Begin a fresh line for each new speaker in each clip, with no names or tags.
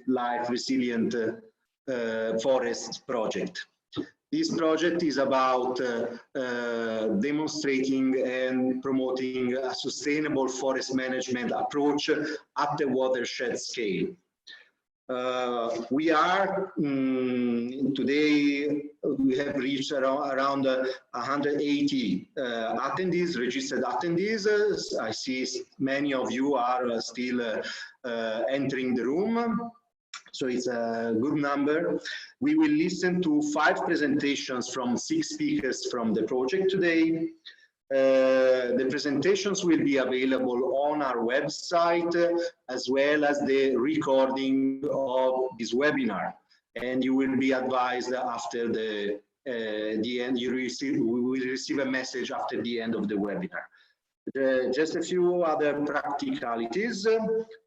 wildlife resilient forest project. This project is about demonstrating and promoting a sustainable forest management approach at the watershed scale. We are today, we have reached around 180 attendees, registered attendees. I see many of you are still entering the room. So it's a good number. We will listen to 5 presentations from 6 speakers from the project today. The presentations will be available on our website as well as the recording of this webinar. And you will be advised after the end. We will receive a message after the end of the webinar. Just a few other practicalities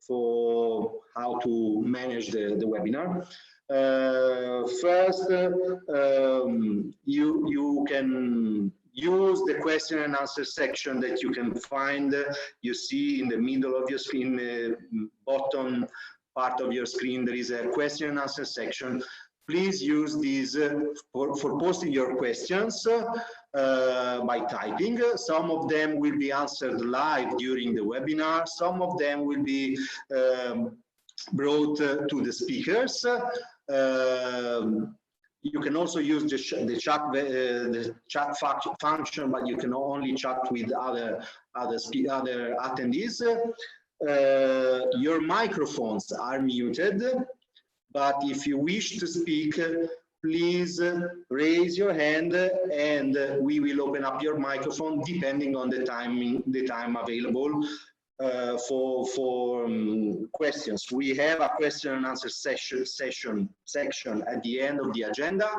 for how to manage the webinar. First, you can use the question and answer section that you can find. You see in the middle of your screen, bottom part of your screen, there is a question and answer section. Please use these for posting your questions by typing. Some of them will be answered live during the webinar. Some of them will be brought to the speakers. You can also use the chat function, but you can only chat with other attendees. Your microphones are muted, but if you wish to speak, please raise your hand and we will open up your microphone depending on the time available for questions. We have a question and answer section at the end of the agenda,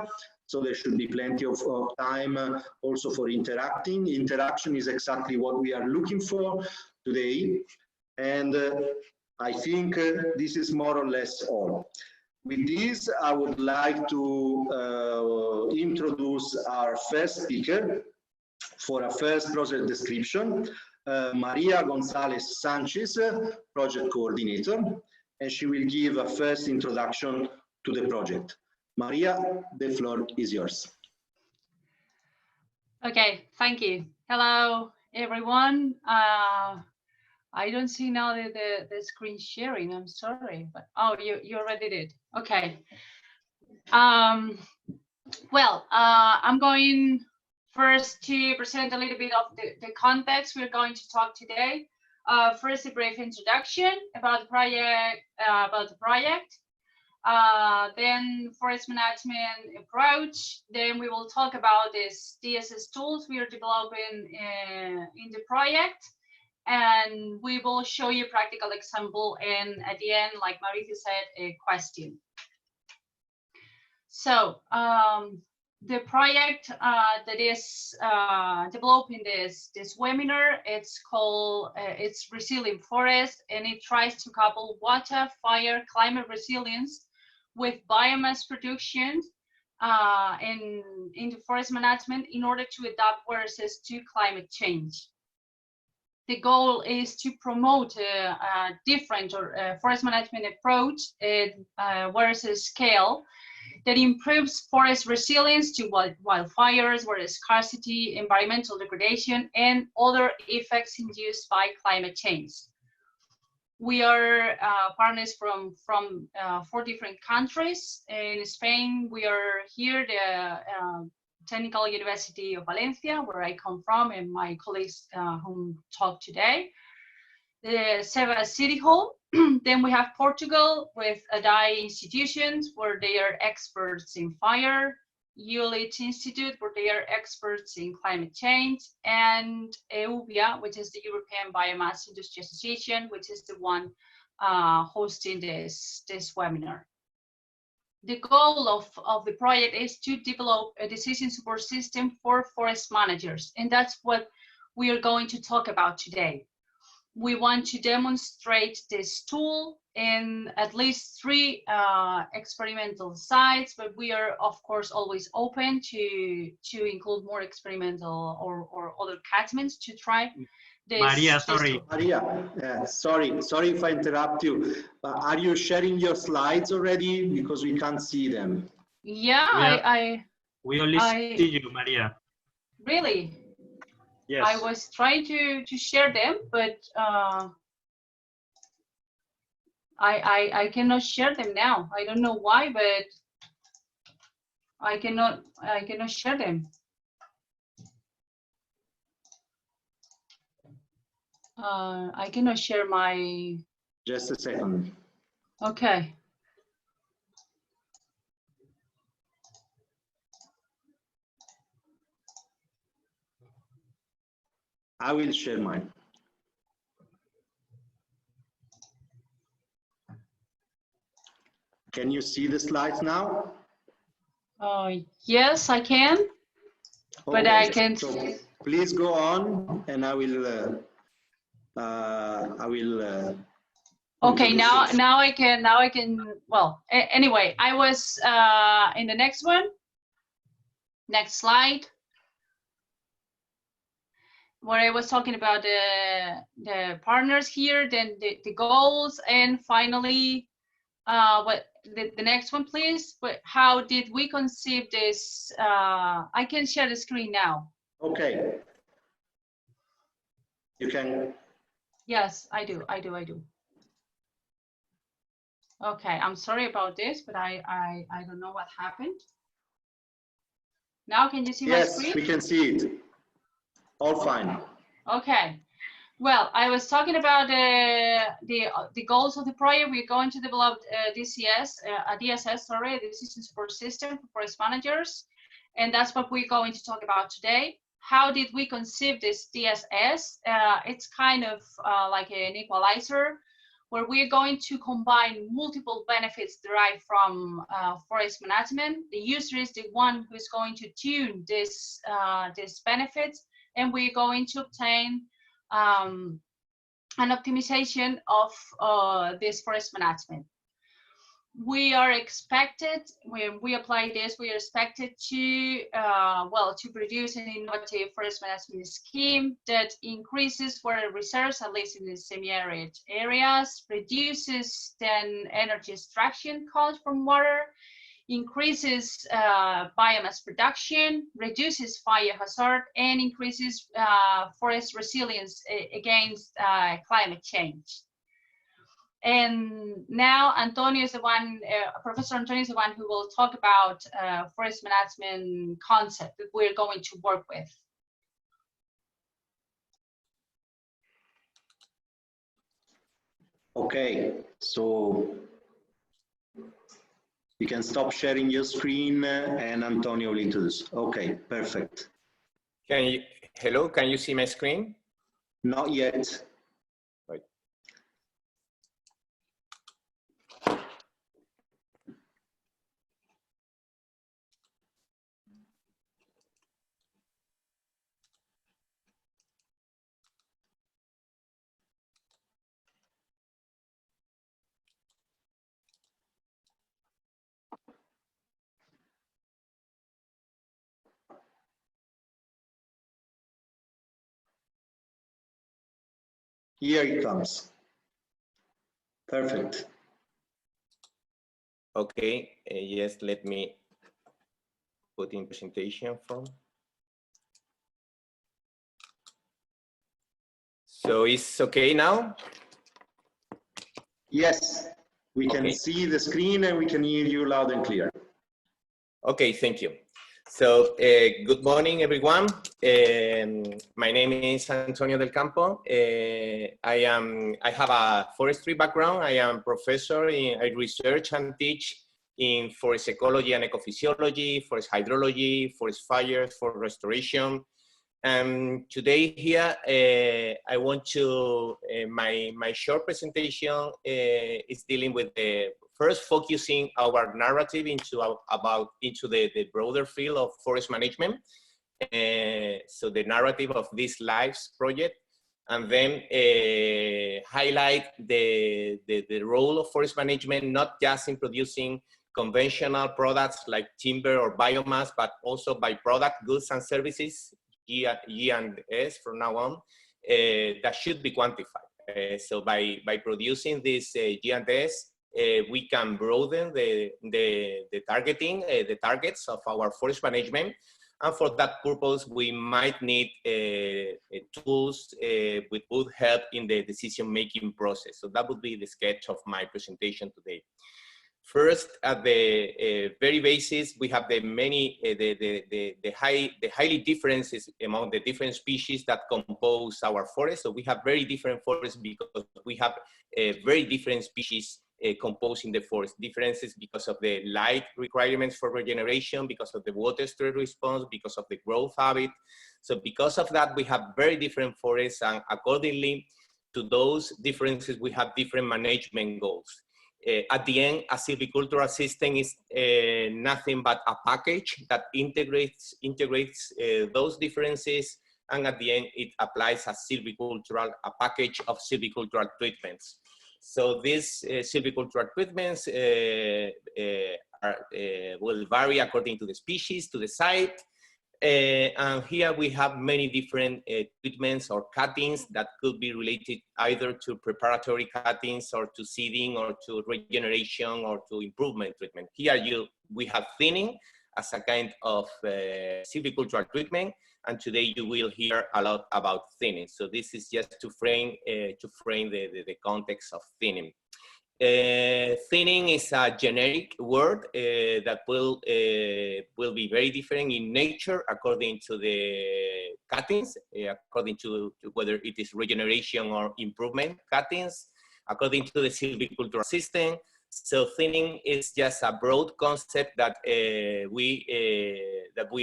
so there should be plenty of time also for interacting. Interaction is exactly what we are looking for today, and I think this is more or less all. With this, I would like to introduce our first speaker for a first project description, Maria Gonzàlez Sanchis, project coordinator, and she will give a first introduction to the project. Maria, the floor is yours.
Okay, thank you. Hello, everyone. I don't see now the screen sharing. I'm sorry, but oh, you already did. Okay. Well, I'm going first to present a little bit of the context we're going to talk today. First, a brief introduction about the project. Then forest management approach. Then we will talk about these DSS tools we are developing in the project. And we will show you a practical example, and at the end, like Maurizio said, a question. So the project that is developing this webinar, it's called it's Resilient Forest, and it tries to couple water, fire, climate resilience with biomass production in the forest management in order to adapt foresters to climate change. The goal is to promote a different forest management approach at water scale that improves forest resilience to wildfires, water scarcity, environmental degradation, and other effects induced by climate change. We are partners from 4 different countries. In Spain, we are here, the Technical University of Valencia, where I come from, and my colleagues who talk today. The C.A.F.E City Hall. Then we have Portugal with ADAI institutions, where they are experts in fire, ULIT Institute, where they are experts in climate change, and EUBIA, which is the European Biomass Industry Association, which is the one hosting this webinar. The goal of the project is to develop a decision support system for forest managers, and that's what we are going to talk about today. We want to demonstrate this tool in at least 3 experimental sites, but we are, of course, always open to include more experimental or other catchments to try
Maria, sorry.
Maria, sorry if I interrupt you. Are you sharing your slides already? Because we can't see them.
Yeah,
we only see you, Maria.
Really?
Yes.
I was trying to share them, but I cannot share them now. I don't know why, but I cannot share them. I cannot share my.
Just a second.
Okay.
I will share mine. Can you see the slides now?
Yes, I can. Okay. But I can.
So please go on, and I will. Okay,
now I can. Well, anyway, I was in the next one. Next slide. Where I was talking about the partners here, then the goals, and finally, what the next one, please. But how did we conceive this? I can share the screen now.
Okay. You can.
Yes, I do. Okay, I'm sorry about this, but I don't know what happened. Now can you see my screen?
Yes, we can see it. All fine.
Okay. Well, I was talking about the goals of the project. We're going to develop DSS, sorry, decision support system for forest managers, and that's what we're going to talk about today. How did we conceive this DSS? It's kind of like an equalizer, where we're going to combine multiple benefits derived from forest management. The user is the one who is going to tune these benefits, and we're going to obtain an optimization of this forest management. We are expected, when we apply this, we are expected to to produce an innovative forest management scheme that increases water reserves, at least in the semi-arid areas, reduces then energy extraction cost from water, increases biomass production, reduces fire hazard, and increases forest resilience against climate change. And now Antonio is the one, Professor Antonio is the one who will talk about forest management concept that we're going to work with.
Okay, so you can stop sharing your screen and Antonio will introduce. Okay, perfect.
Hello, can you see my screen?
Not yet.
Right.
Here it comes. Perfect.
Okay, yes, let me put in presentation form. So it's okay now?
Yes, we can see the screen and we can hear you loud and clear.
Okay, thank you. So good morning, everyone. My name is Antonio del Campo. I have a forestry background. I am professor I research and teach in forest ecology and ecophysiology, forest hydrology, forest fires, forest restoration. And today here, I want to, my short presentation is dealing with the first focusing our narrative into the broader field of forest management. So the narrative of this LIFES project, and then highlight the role of forest management, not just in producing conventional products like timber or biomass, but also byproduct goods and services, G and S from now on, that should be quantified. So by producing this GNS, we can broaden the targeting, the targets of our forest management. And for that purpose, we might need tools which would help in the decision-making process. So that would be the sketch of my presentation today. First, at the very basis, we have the many, the highly differences among the different species that compose our forest. So we have very different forests because we have very different species composing the forest. Differences because of the light requirements for regeneration, because of the water stress response, because of the growth habit. So because of that, we have very different forests, and accordingly to those differences, we have different management goals. At the end, a silvicultural system is nothing but a package that integrates those differences, and at the end, it applies a package of silvicultural treatments. So these silvicultural treatments will vary according to the species, to the site. And here we have many different treatments or cuttings that could be related either to preparatory cuttings or to seeding or to regeneration or to improvement treatment. Here we have thinning as a kind of silvicultural treatment, and today you will hear a lot about thinning. So this is just to frame the context of thinning. Thinning is a generic word that will be very different in nature according to the cuttings, according to whether it is regeneration or improvement cuttings, according to the silvicultural system. So thinning is just a broad concept that we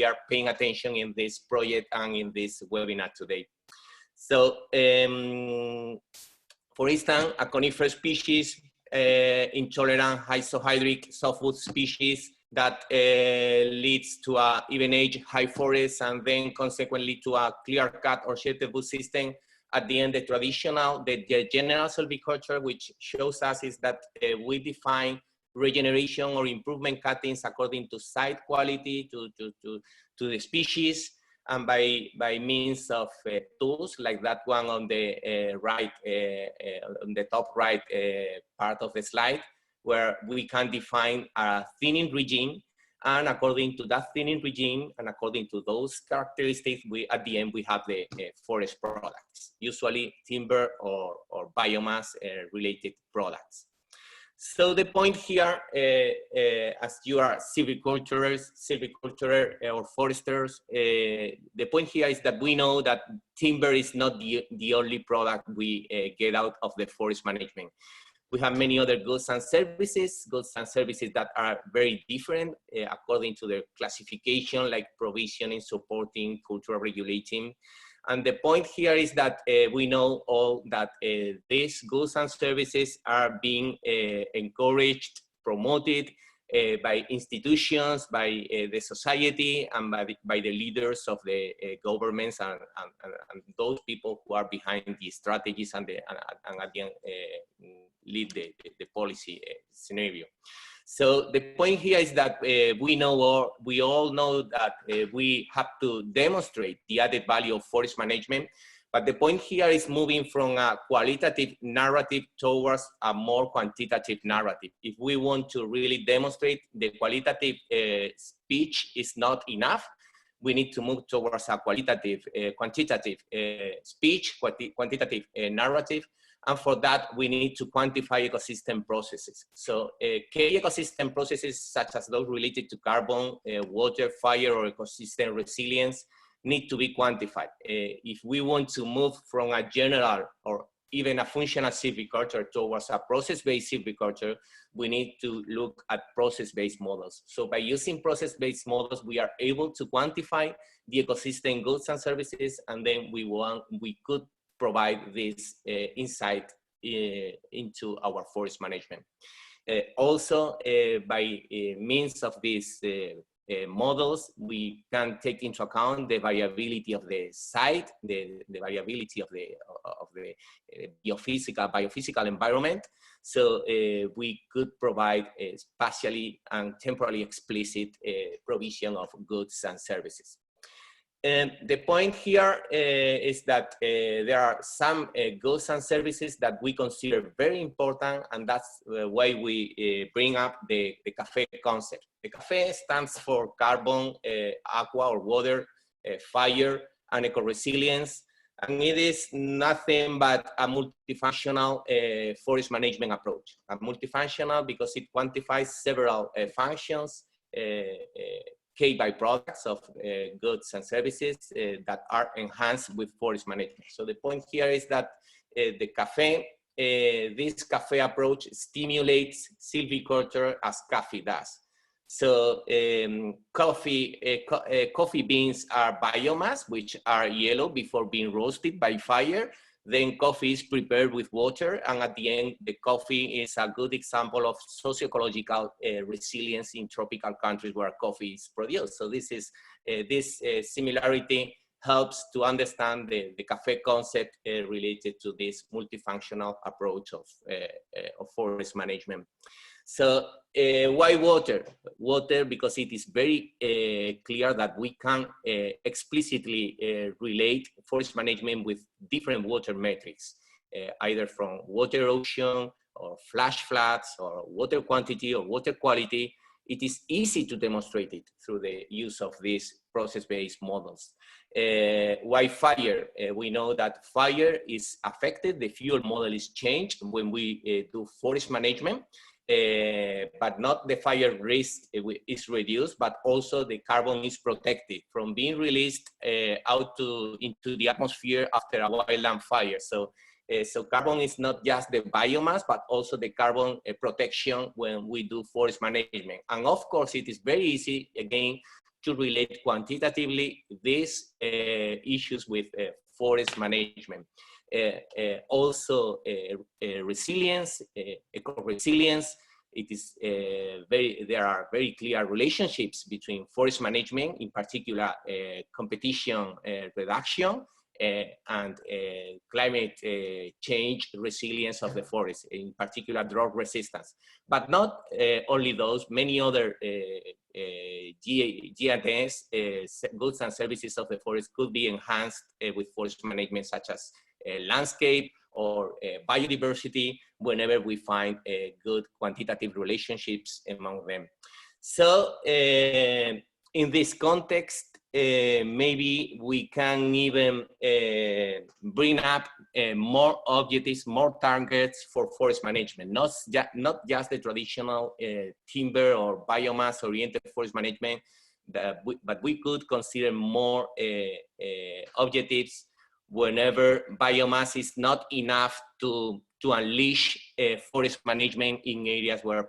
are paying attention in this project and in this webinar today. So, for instance, a conifer species, intolerant isohydric softwood species that leads to a even age high forest and then consequently to a clear cut or sheltered wood system. At the end, the general silviculture, which shows us is that we define regeneration or improvement cuttings according to site quality, to the species, and by means of tools like that one on the right, on the top right part of the slide, where we can define a thinning regime. And according to that thinning regime and according to those characteristics, at the end we have the forest products, usually timber or biomass related products. So the point here, as you are silviculturers or foresters, the point here is that we know that timber is not the only product we get out of the forest management. We have many other goods and services that are very different according to their classification, like provisioning, supporting, cultural regulating. And the point here is that we know all that these goods and services are being encouraged, promoted by institutions, by the society, and by the leaders of the governments and those people who are behind the strategies and at the end, lead the policy scenario. So the point here is that we all know that we have to demonstrate the added value of forest management, but the point here is moving from a qualitative narrative towards a more quantitative narrative. If we want to really demonstrate the qualitative speech is not enough, we need to move towards a quantitative speech, quantitative narrative. And for that, we need to quantify ecosystem processes. So key ecosystem processes, such as those related to carbon, water, fire, or ecosystem resilience, need to be quantified. If we want to move from a general or even a functional silviculture towards a process-based silviculture, we need to look at process-based models. So by using process-based models, we are able to quantify the ecosystem goods and services, and then we could provide this insight into our forest management. Also, by means of these models, we can take into account the variability of the site, the variability of the biophysical environment. So we could provide a spatially and temporally explicit provision of goods and services. And the point here is that there are some goods and services that we consider very important, and that's why we bring up the C.A.F.E concept. The C.A.F.E stands for carbon, aqua or water, fire, and eco-resilience, and it is nothing but a multifunctional forest management approach. A multifunctional because it quantifies several functions, key byproducts of goods and services that are enhanced with forest management. So the point here is that the C.A.F.E, this C.A.F.E approach stimulates silviculture as C.A.F.E does. So coffee beans are biomass, which are yellow before being roasted by fire. Then coffee is prepared with water, and at the end, the coffee is a good example of socio-ecological resilience in tropical countries where coffee is produced. So this is this similarity helps to understand the C.A.F.E concept related to this multifunctional approach of forest management. So why water? Water because it is very clear that we can explicitly relate forest management with different water metrics, either from water erosion or flash floods or water quantity or water quality. It is easy to demonstrate it through the use of these process-based models. Why fire? We know that fire is affected, the fuel model is changed when we do forest management. But not the fire risk is reduced, but also the carbon is protected from being released into the atmosphere after a wildland fire. So carbon is not just the biomass, but also the carbon protection when we do forest management. And of course, it is very easy, again, to relate quantitatively these issues with forest management. Also resilience, eco-resilience. It is there are very clear relationships between forest management, in particular competition reduction, and climate change resilience of the forest, in particular drought resistance. But not only those, many other G&S, goods and services of the forest could be enhanced with forest management, such as landscape or biodiversity, whenever we find good quantitative relationships among them. So in this context, maybe we can even bring up more objectives, more targets for forest management, not just the traditional timber or biomass-oriented forest management, but we could consider more objectives whenever biomass is not enough to unleash forest management in areas where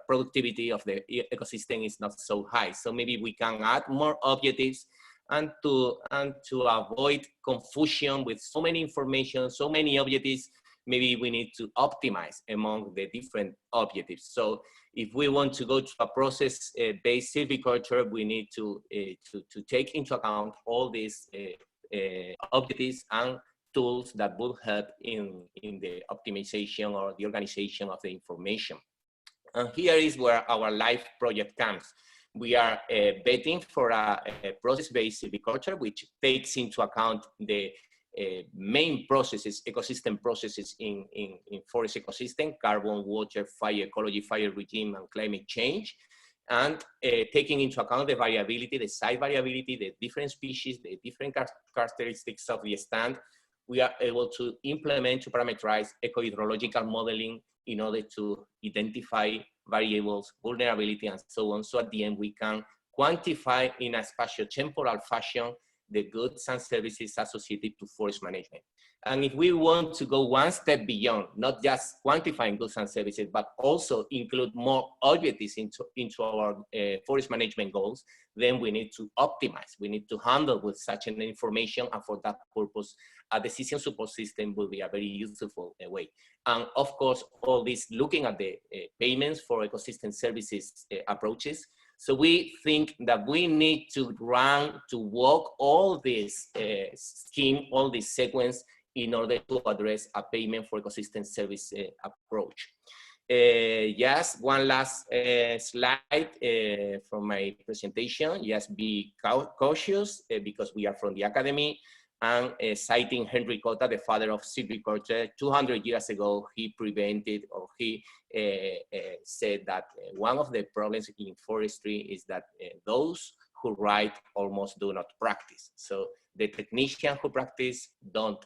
productivity of the ecosystem is not so high. So maybe we can add more objectives, and to avoid confusion with so many information, so many objectives, maybe we need to optimize among the different objectives. So if we want to go to a process-based silviculture, we need to take into account all these objectives and tools that will help in the optimization or the organization of the information. And here is where our live project comes. We are betting for a process-based silviculture, which takes into account the main processes, ecosystem processes in forest ecosystem: carbon, water, fire, ecology, fire regime, and climate change. And taking into account the variability, the site variability, the different species, the different characteristics of the stand, we are able to implement, to parameterize eco-hydrological modeling in order to identify variables, vulnerability, and so on. So at the end, we can quantify in a spatio-temporal fashion the goods and services associated to forest management. And if we want to go one step beyond, not just quantifying goods and services, but also include more objectives into our forest management goals, then we need to optimize. We need to handle with such an information, and for that purpose, a decision support system will be a very useful way. And of course, all this looking at the payments for ecosystem services approaches. So we think that we need to walk all this scheme, all this sequence, in order to address a payment for ecosystem service approach. Just one last slide from my presentation. Just be cautious because we are from the academy, and citing Henry Cotta, the father of silviculture, 200 years ago, he prevented, or he said that one of the problems in forestry is that those who write almost do not practice. So the technician who practice don't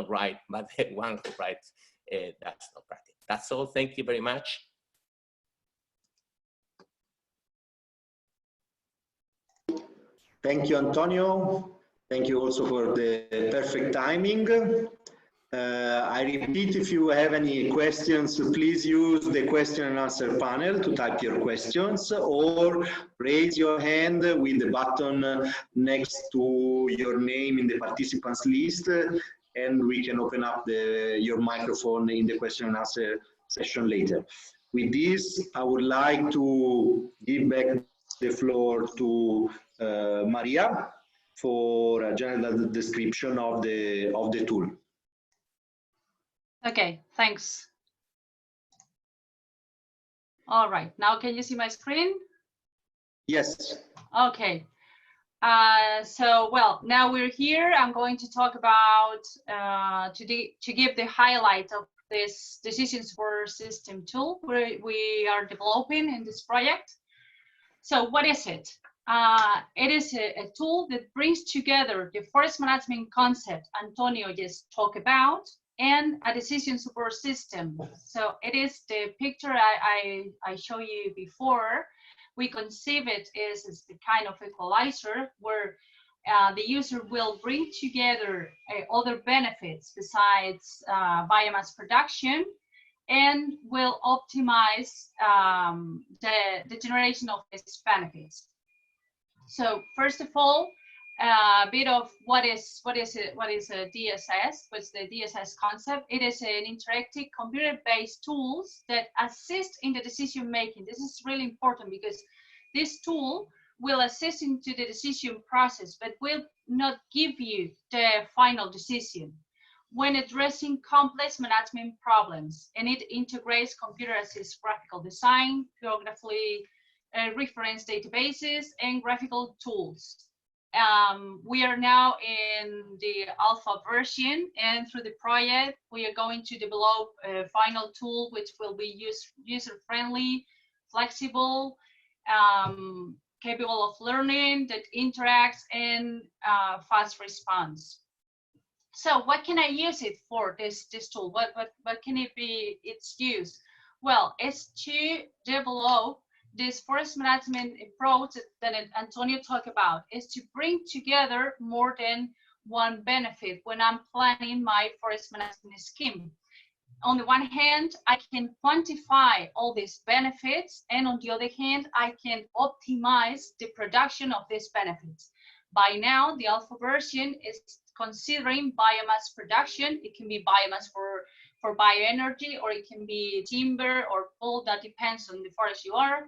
write, but the one who writes does not practice. That's all. Thank you very much.
Thank you, Antonio. Thank you also for the perfect timing. I repeat, if you have any questions, please use the question and answer panel to type your questions, or raise your hand with the button next to your name in the participants list, and we can open up your microphone in the question and answer session later. With this, I would like to give back the floor to Maria for a general description of the tool.
Okay, thanks. All right, now can you see my screen?
Yes.
Okay. So, well, now we're here. I'm going to talk about, to give the highlight of this decision support system tool we are developing in this project. So what is it? It is a tool that brings together the forest management concept Antonio just talked about and a decision support system. So it is the picture I showed you before. We conceive it as the kind of equalizer where the user will bring together other benefits besides biomass production, and will optimize the generation of these benefits. So first of all, a bit of what is a DSS? What's the DSS concept? It is an interactive computer-based tools that assist in the decision making. This is really important because this tool will assist into the decision process, but will not give you the final decision when addressing complex management problems, and it integrates computer-assisted graphical design, geographically reference databases, and graphical tools. We are now in the alpha version, and through the project, we are going to develop a final tool which will be user-friendly, flexible, capable of learning, that interacts, and fast response. So what can I use it for, this tool? What can it be its use? Well, it's to develop this forest management approach that Antonio talked about, is to bring together more than one benefit when I'm planning my forest management scheme. On the one hand, I can quantify all these benefits, and on the other hand, I can optimize the production of these benefits. By now, the alpha version is considering biomass production. It can be biomass for bioenergy, or it can be timber or pulp, that depends on the forest you are.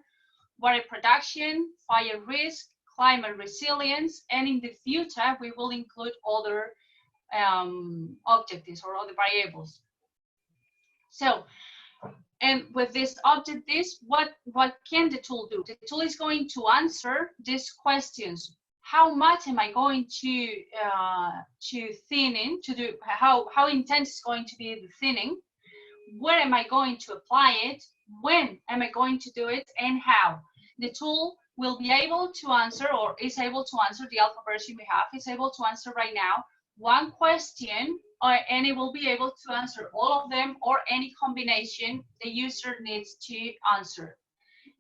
Water production, fire risk, climate resilience, and in the future, we will include other objectives or other variables. So, and with this objectives, what can the tool do? The tool is going to answer these questions. How much am I going to thinning, to do, how intense is going to be the thinning? Where am I going to apply it? When am I going to do it, and how? The tool will be able to answer, or is able to answer, the alpha version we have is able to answer right now one question, and it will be able to answer all of them or any combination the user needs to answer.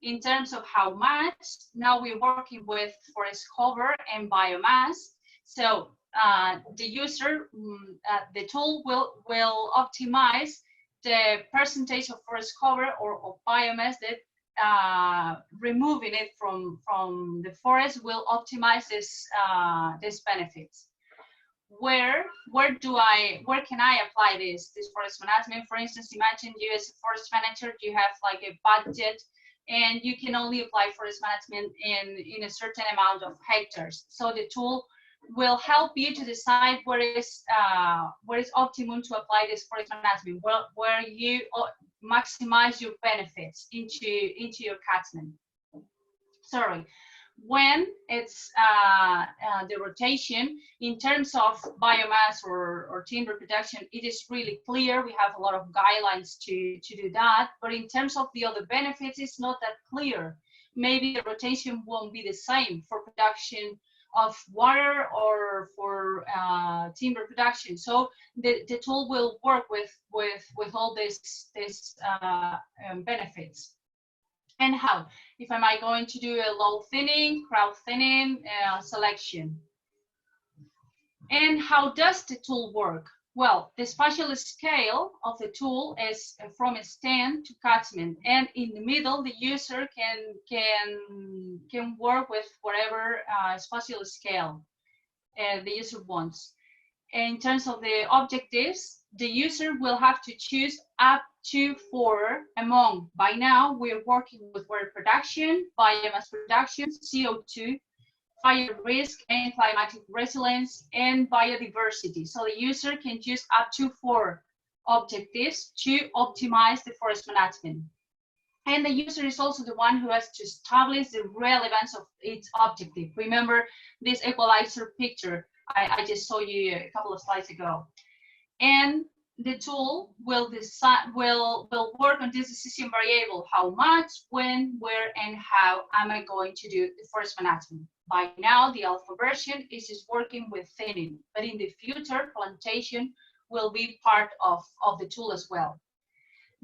In terms of how much, now we're working with forest cover and biomass. So the user, the tool will optimize the percentage of forest cover or of biomass that removing it from the forest will optimize this benefits. Where can I apply this forest management? For instance, imagine you as a forest manager, you have like a budget, and you can only apply forest management in a certain amount of hectares. So the tool will help you to decide where is optimum to apply this forest management, where you maximize your benefits into your catchment. Sorry. When it's the rotation, in terms of biomass or timber production, it is really clear. We have a lot of guidelines to do that. But in terms of the other benefits, it's not that clear. Maybe the rotation won't be the same for production of water or for timber production. So the tool will work with all these benefits. And how? If am I going to do a low thinning, crowd thinning, selection. And how does the tool work? Well, the spatial scale of the tool is from stand to catchment, and in the middle, the user can work with whatever spatial scale the user wants. In terms of the objectives, the user will have to choose up to 4 among. By now, we're working with water production, biomass production, CO2, fire risk, and climatic resilience, and biodiversity. So the user can choose up to 4 objectives to optimize the forest management. And the user is also the one who has to establish the relevance of its objective. Remember this equalizer picture I just saw you a couple of slides ago. And the tool will work on this decision variable: how much, when, where, and how am I going to do the forest management. By now, the alpha version is just working with thinning, but in the future, plantation will be part of the tool as well.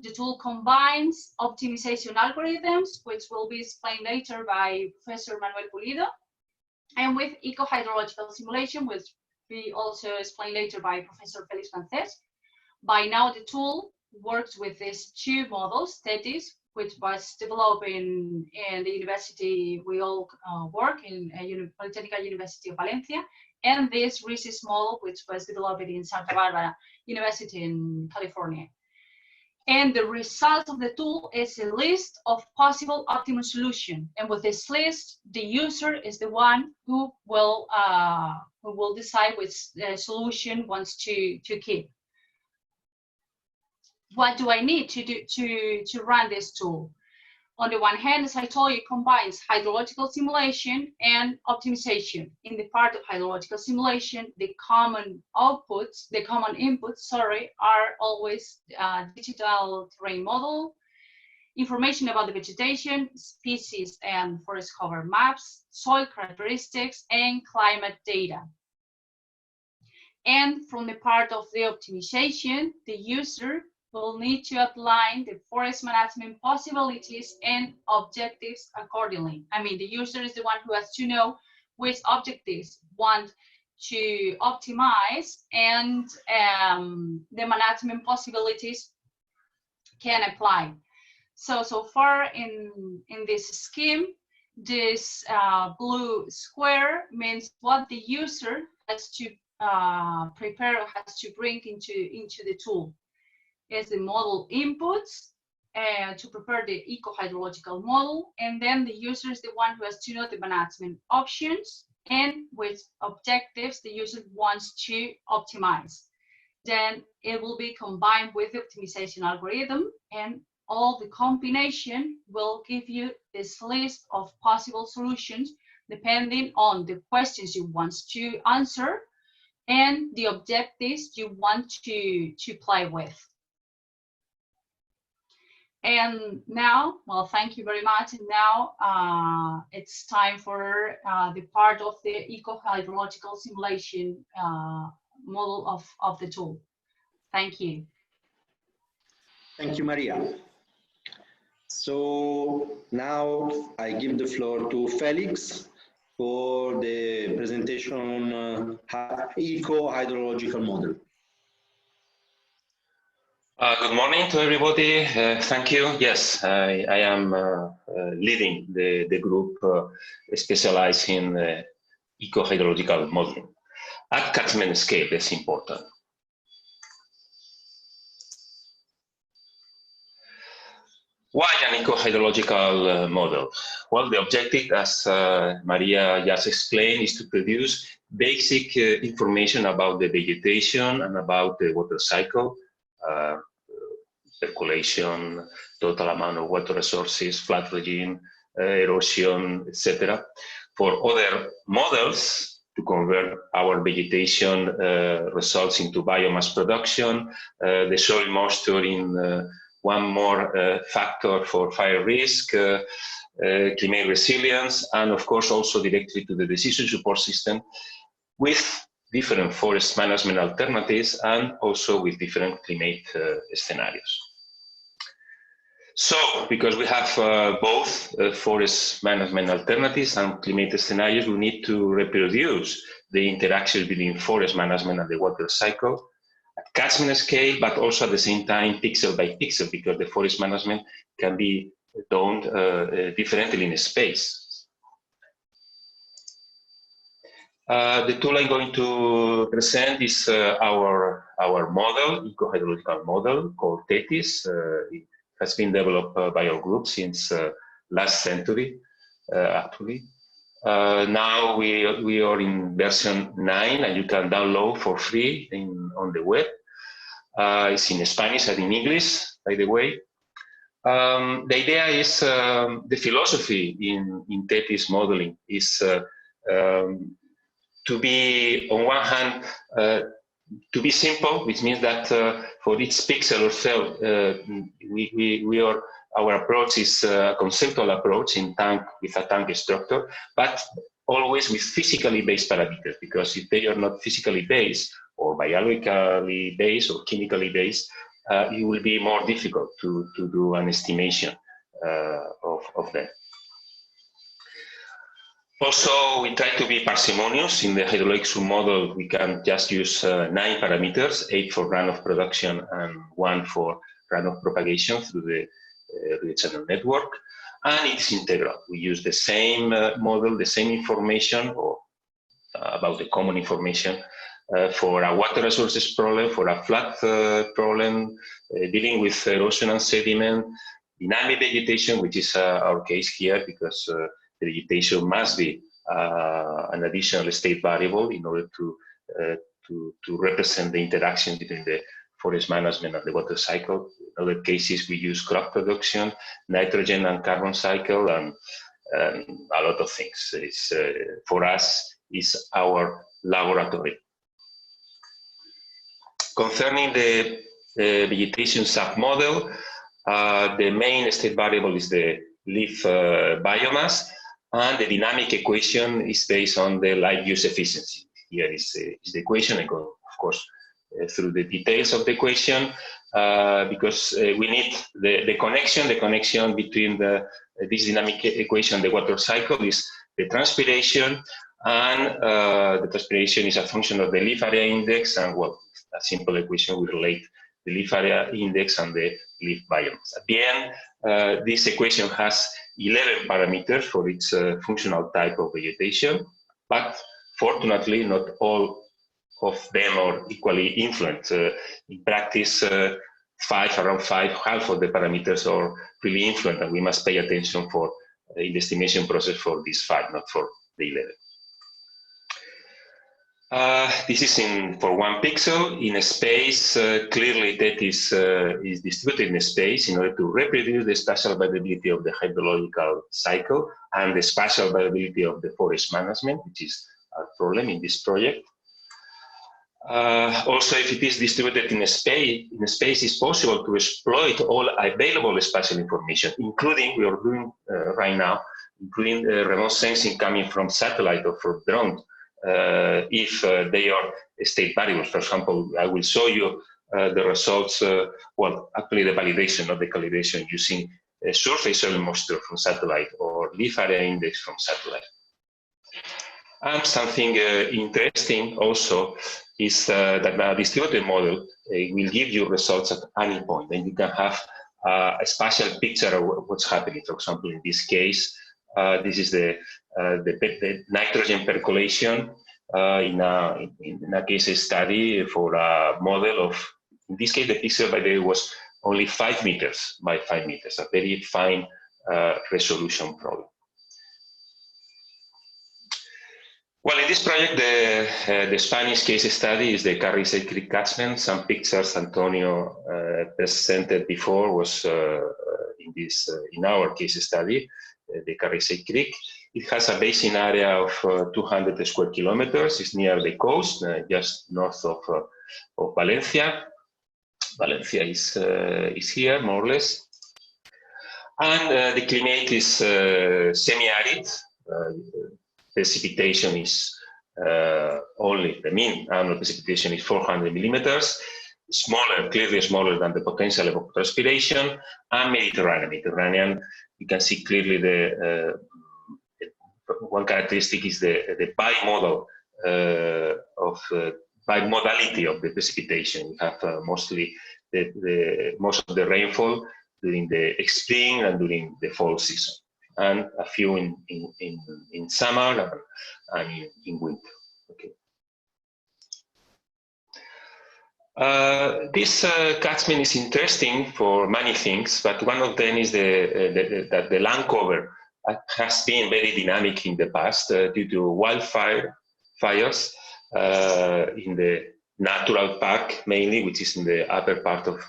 The tool combines optimization algorithms, which will be explained later by Professor Manuel Pulido, and with eco-hydrological simulation, which will be also explained later by Professor Félix Francés. By now, the tool works with these 2 models, TETIS, which was developed in the university we all work in, Polytechnical University of Valencia, and this RISIS model, which was developed in Santa Barbara University in California. And the result of the tool is a list of possible optimum solution. And with this list, the user is the one who will decide which solution wants to keep. What do I need to do to run this tool? On the one hand, as I told you, it combines hydrological simulation and optimization. In the part of hydrological simulation, the common inputs, are always digital terrain model, information about the vegetation, species and forest cover maps, soil characteristics, and climate data. And from the part of the optimization, the user will need to outline the forest management possibilities and objectives accordingly. I mean, the user is the one who has to know which objectives want to optimize, and the management possibilities can apply. So far in this scheme, this blue square means what the user has to prepare, has to bring into the tool. Is the model inputs to prepare the eco-hydrological model, and then the user is the one who has to know the management options and which objectives the user wants to optimize. Then it will be combined with the optimization algorithm, and all the combination will give you this list of possible solutions depending on the questions you want to answer and the objectives you want to play with. And now, well, thank you very much. And now it's time for the part of the eco-hydrological simulation model of the tool. Thank you.
Thank you, Maria. So now I give the floor to Félix for the presentation on eco-hydrological model.
Good morning to everybody. Thank you. Yes, I am leading the group specialized in eco-hydrological modeling. At catchment scale, that's important. Why an eco-hydrological model? Well, the objective, as Maria just explained, is to produce basic information about the vegetation and about the water cycle, percolation, total amount of water resources, flood regime, erosion, etc. For other models, to convert our vegetation results into biomass production, the soil moisture in one more factor for fire risk, climate resilience, and of course also directly to the decision support system with different forest management alternatives and also with different climate scenarios. So, because we have both forest management alternatives and climate scenarios, we need to reproduce the interaction between forest management and the water cycle at catchment scale, but also at the same time pixel by pixel, because the forest management can be done differently in space. The tool I'm going to present is our model, eco-hydrological model called TETIS. It has been developed by our group since last century, actually. Now we are in version 9, and you can download for free on the web. It's in Spanish and in English, by the way. The idea is, the philosophy in TETIS modeling is to be, on one hand, to be simple, which means that for each pixel or cell, our approach is a conceptual approach with a tank structure, but always with physically based parameters, because if they are not physically based or biologically based or chemically based, it will be more difficult to do an estimation of them. Also, we try to be parsimonious. In the hydrological model, we can just use 9 parameters, 8 for runoff production and 1 for runoff propagation through the channel network. And it's integral. We use the same model, the same information, or about the common information for a water resources problem, for a flood problem, dealing with erosion and sediment, dynamic vegetation, which is our case here, because the vegetation must be an additional state variable in order to represent the interaction between the forest management and the water cycle. In other cases, we use crop production, nitrogen and carbon cycle, and a lot of things. It's, for us, is our laboratory. Concerning the vegetation submodel, the main state variable is the leaf biomass, and the dynamic equation is based on the light use efficiency. Here is the equation. I go, of course, through the details of the equation, because we need the connection between this dynamic equation, the water cycle, is the transpiration, and the transpiration is a function of the leaf area index, and well, a simple equation will relate the leaf area index and the leaf biomass. At the end, this equation has 11 parameters for its functional type of vegetation, but fortunately not all of them are equally influenced. In practice, around five, half of the parameters are really influenced, and we must pay attention for in the estimation process for these 5, not for the 11. This is for 1 pixel in a space. Clearly, that is distributed in a space in order to reproduce the spatial variability of the hydrological cycle and the spatial variability of the forest management, which is our problem in this project. Also, if it is distributed in a space, it's possible to exploit all available spatial information, including, we are doing right now, including remote sensing coming from satellite or from drone. If they are state variables. For example, I will show you the results, well, actually the validation, not the calibration, using surface soil moisture from satellite or leaf area index from satellite. And something interesting also is that a distributed model will give you results at any point, and you can have a spatial picture of what's happening. For example, in this case, this is the nitrogen percolation in a case study for a model of, in this case, the pixel by the way was only 5 meters by 5 meters, a very fine resolution problem. Well, in this project, the Spanish case study is the Carraixet Creek catchment. Some pictures Antonio presented before was in our case study, the Carraixet Creek. It has a basin area of 200 square kilometers. It's near the coast, just north of Valencia. Valencia is here, more or less. And the climate is semi-arid. Precipitation is only, the mean annual precipitation is 400 millimeters, smaller, clearly smaller than the potential of transpiration, and Mediterranean. You can see clearly the one characteristic is the bimodal bimodality of the precipitation. You have mostly most of the rainfall during the spring and during the fall season, and a few in summer and in winter. Okay. This catchment is interesting for many things, but one of them is that the land cover has been very dynamic in the past due to wildfires in the natural park mainly, which is in the upper part of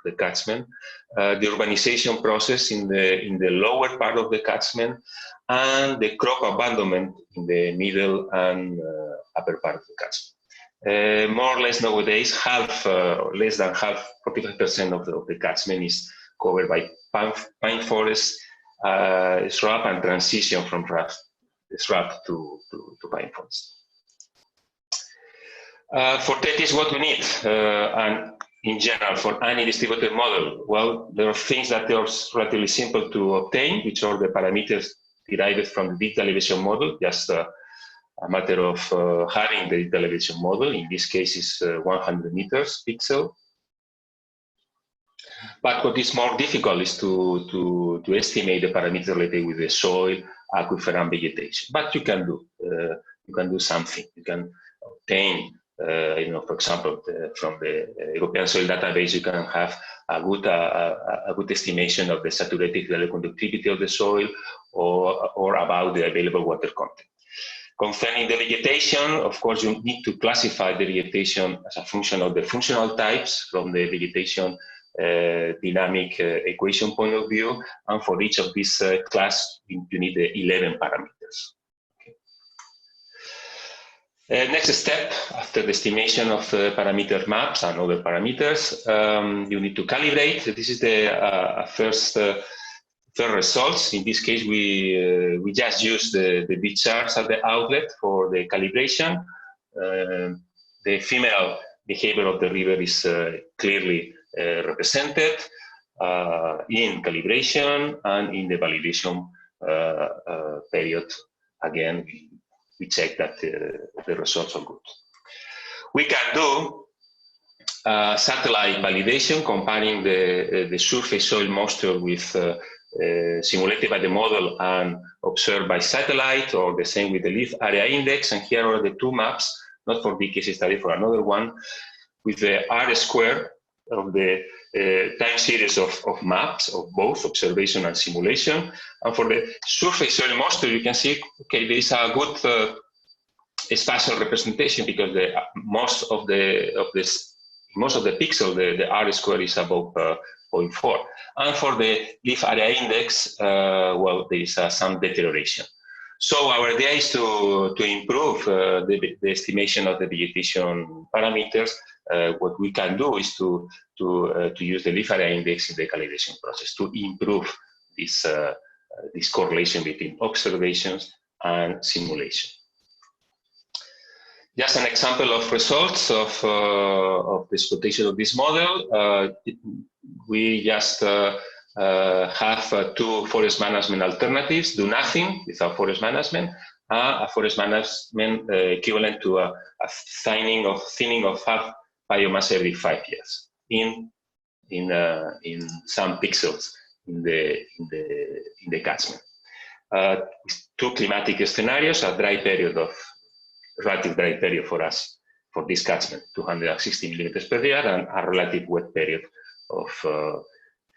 the catchment, the urbanization process in the lower part of the catchment, and the crop abandonment in the middle and upper part of the catchment. More or less nowadays, less than half, 45% of the catchment is covered by pine forest, shrub, and transition from shrub to pine forest. For TETIS, what we need, and in general for any distributed model, well, there are things that are relatively simple to obtain, which are the parameters derived from the digital elevation model, just a matter of having the digital elevation model. In this case, is 100 meters pixel. But what is more difficult is to estimate the parameters related with the soil, aquifer, and vegetation. But you can do something. You can obtain, for example, from the European soil database, you can have a good estimation of the saturated conductivity of the soil, or about the available water content. Concerning the vegetation, of course, you need to classify the vegetation as a function of the functional types from the vegetation dynamic equation point of view, and for each of these class, you need the 11 parameters. Next step, after the estimation of parameter maps and other parameters, you need to calibrate. This is the first results. In this case, we just use the bit charts at the outlet for the calibration. The ephemeral behavior of the river is clearly represented in calibration, and in the validation period. Again, we check that the results are good. We can do satellite validation, comparing the surface soil moisture with simulated by the model and observed by satellite, or the same with the leaf area index. And here are the two maps, not for the case study, for another one, with the R square of the time series of maps of both observation and simulation. And for the surface soil moisture, you can see, okay, there is a good spatial representation, because most of the pixel, the R square is above 0.4. And for the leaf area index, well, there is some deterioration. So our idea is to improve the estimation of the vegetation parameters. What we can do is to use the leaf area index in the calibration process to improve this correlation between observations and simulation. Just an example of results of the exploitation of this model. We just have two forest management alternatives: do nothing without forest management, a forest management equivalent to a thinning of half biomass every 5 years in some pixels in the catchment. Two climatic scenarios: a dry period of relative dry period for us for this catchment, 260 millimeters per year, and a relative wet period of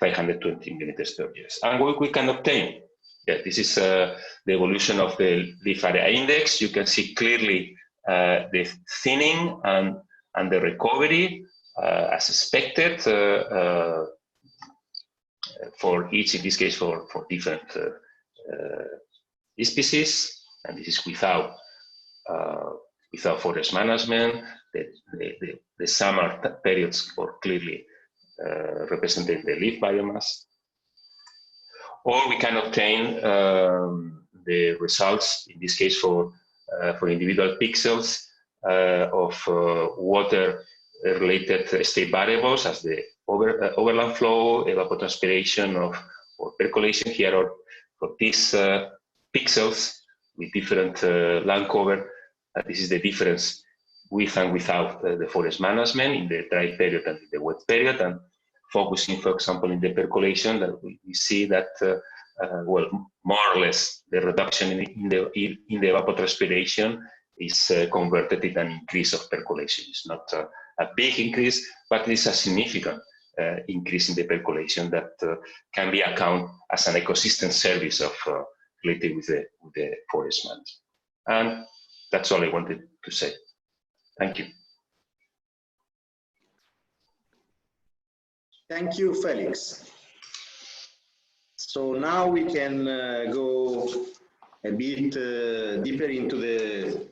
520 millimeters per year. And what we can obtain Yeah, this is the evolution of the leaf area index. You can see clearly the thinning and the recovery as expected for each, in this case, for different species, and this is without forest management. The summer periods are clearly representing the leaf biomass. Or we can obtain the results, in this case for individual pixels of water-related state variables as the overland flow, evapotranspiration or percolation. Here are for these pixels with different land cover. This is the difference with and without the forest management in the dry period and in the wet period. And focusing, for example, in the percolation, that we see that, well, more or less, the reduction in the evapotranspiration is converted in an increase of percolation. It's not a big increase, but it's a significant increase in the percolation that can be accounted as an ecosystem service of related with the forest management. And that's all I wanted to say. Thank you.
Thank you, Félix. So now we can go a bit deeper into the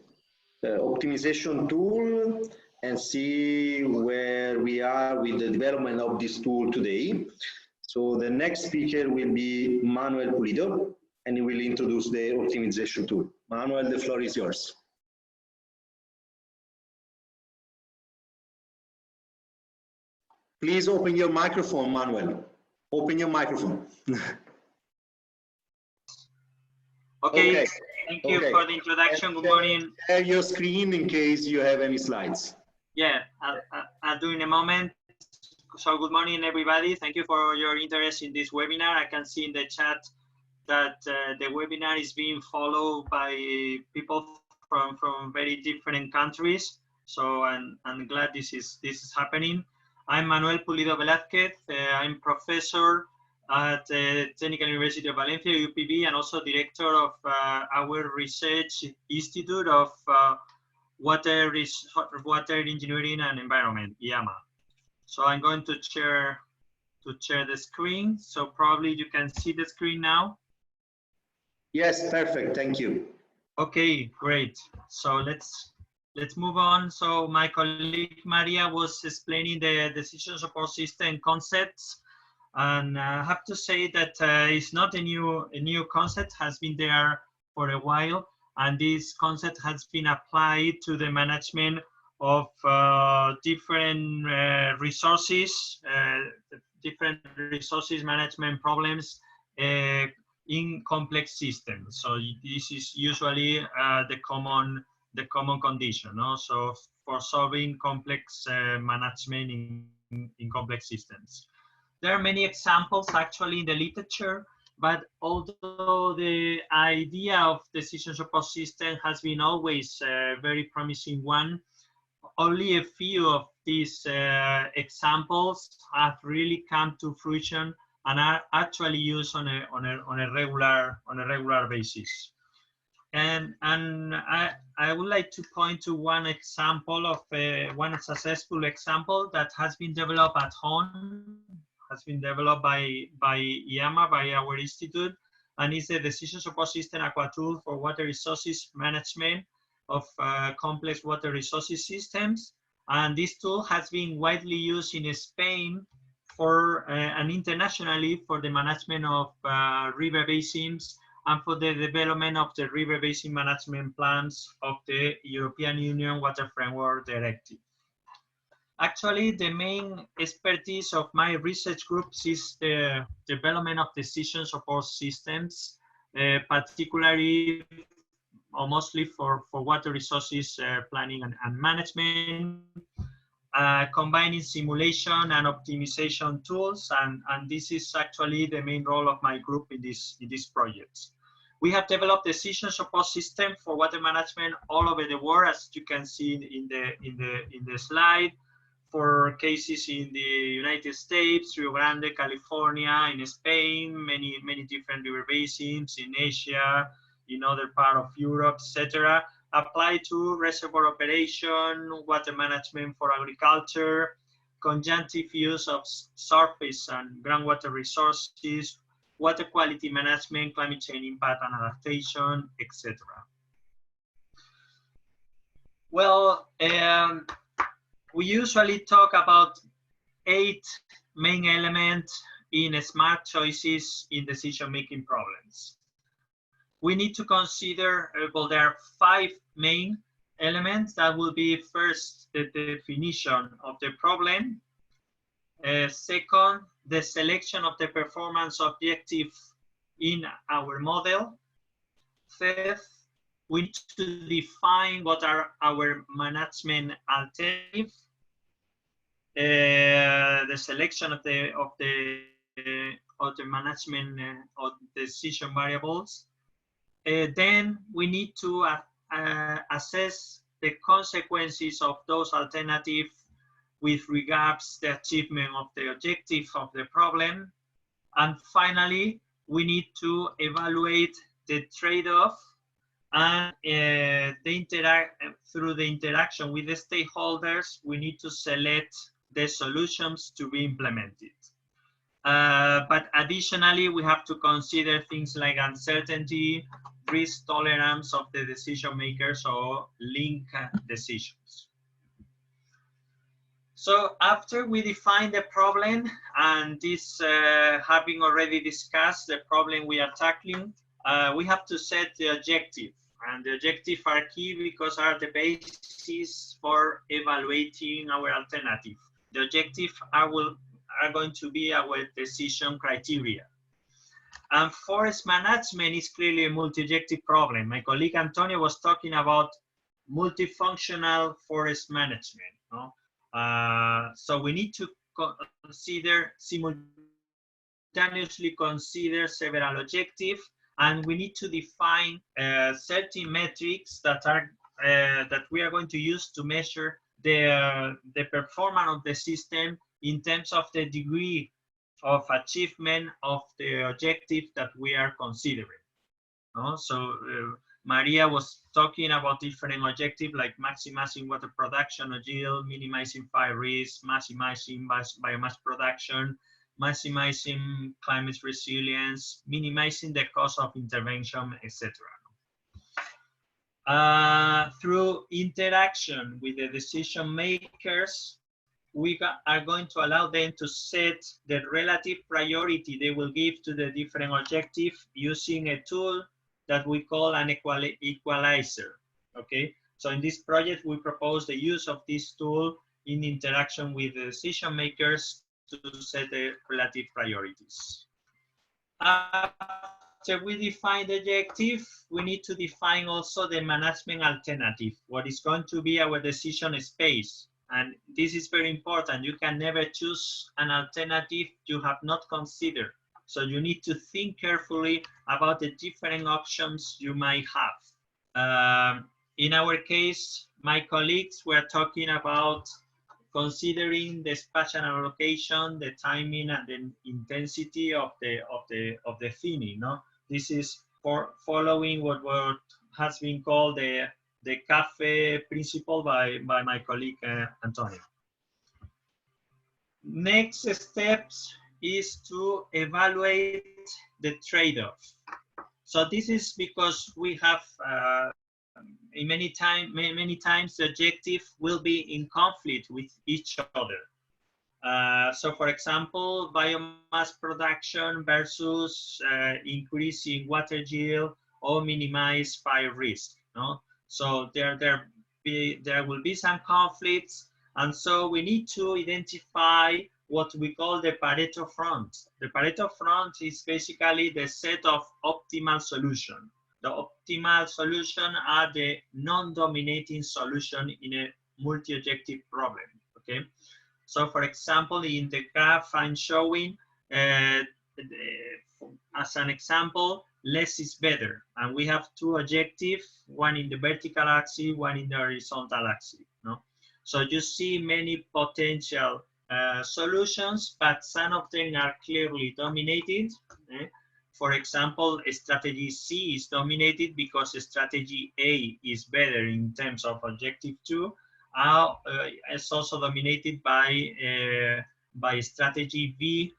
optimization tool and see where we are with the development of this tool today. So the next speaker will be Manuel Pulido, and he will introduce the optimization tool. Manuel, the floor is yours. Please open your microphone, Manuel. Open your microphone.
Okay. Thank you for the introduction. Good morning.
Share your screen in case you have any slides.
Yeah, I'll do in a moment. So good morning, everybody. Thank you for your interest in this webinar. I can see in the chat that the webinar is being followed by people from very different countries. So I'm glad this is happening. I'm Manuel Pulido Velázquez. I'm professor at the Technical University of Valencia, EUBIA, and also director of our research institute of water engineering and environment, IAMA. So I'm going to share the screen. So probably you can see the screen now.
Yes, perfect. Thank you.
Okay, great. So let's move on. So my colleague Maria was explaining the decision support system concepts, and I have to say that it's not a new concept, has been there for a while, and this concept has been applied to the management of different resources management problems in complex systems. So this is usually the common condition, no? So for solving complex management in complex systems. There are many examples actually in the literature, but although the idea of decision support system has been always a very promising one, only a few of these examples have really come to fruition and are actually used on a regular basis. And I would like to point to one example of one successful example that has been developed at home, has been developed by IAMA, by our institute, and is the decision support system aqua tool for water resources management of complex water resources systems. And this tool has been widely used in Spain for and internationally for the management of river basins and for the development of the river basin management plans of the European Union Water Framework Directive. Actually, the main expertise of my research groups is the development of decision support systems, particularly or mostly for water resources planning and management, combining simulation and optimization tools, and this is actually the main role of my group in this project. We have developed decision support system for water management all over the world, as you can see in the slide, for cases in the United States, Rio Grande, California, in Spain, many different river basins, in Asia, in other part of Europe, etc. Apply to reservoir operation, water management for agriculture, conjunctive use of surface and groundwater resources, water quality management, climate change impact and adaptation, etc. Well, we usually talk about 8 main elements in smart choices in decision-making problems. We need to consider, well, there are 5 main elements. That will be first, the definition of the problem. Second, the selection of the performance objective in our model. Third, we need to define what are our management alternatives. The selection of the management of decision variables. Then we need to assess the consequences of those alternatives with regards to the achievement of the objective of the problem. And finally, we need to evaluate the trade-off and through the interaction with the stakeholders, we need to select the solutions to be implemented. But additionally, we have to consider things like uncertainty, risk tolerance of the decision makers, or link decisions. So after we define the problem, and this having already discussed the problem we are tackling, we have to set the objective. And the objectives are key because are the basis for evaluating our alternative. The objectives are going to be our decision criteria. And forest management is clearly a multi-objective problem. My colleague Antonio was talking about multifunctional forest management. No? So we need to simultaneously consider several objectives, and we need to define certain metrics that are that we are going to use to measure the performance of the system in terms of the degree of achievement of the objective that we are considering. No? So Maria was talking about different objectives like maximizing water production or yield, minimizing fire risk, maximizing biomass production, maximizing climate resilience, minimizing the cost of intervention, etc. Through interaction with the decision makers, we are going to allow them to set the relative priority they will give to the different objectives using a tool that we call an equalizer. Okay, so in this project, we propose the use of this tool in interaction with the decision makers to set the relative priorities. After we define the objective, we need to define also the management alternative, what is going to be our decision space. And this is very important. You can never choose an alternative you have not considered. So you need to think carefully about the different options you might have. In our case, my colleagues were talking about considering the spatial allocation, the timing, and the intensity of the thinning. No, this is for following what has been called the C.A.F.E principle by my colleague Antonio. Next steps is to evaluate the trade-off. So this is because we have many times the objective will be in conflict with each other. So for example, biomass production versus increasing water yield or minimize fire risk. No? So there will be some conflicts, and so we need to identify what we call the Pareto front. The Pareto front is basically the set of optimal solutions. The optimal solution are the non-dominating solution in a multi-objective problem. Okay, so for example, in the graph I'm showing, as an example, less is better, and we have two objectives, one in the vertical axis, one in the horizontal axis. No, So you see many potential solutions, but some of them are clearly dominated. For example, strategy C is dominated because strategy A is better in terms of objective 2. It's also dominated by strategy B,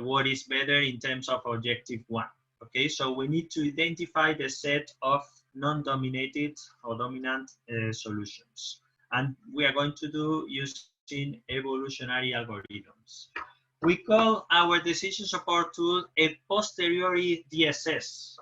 what is better in terms of objective 1. Okay, so we need to identify the set of non-dominated or dominant solutions. And we are going to do using evolutionary algorithms. We call our decision support tool a posteriori DSS.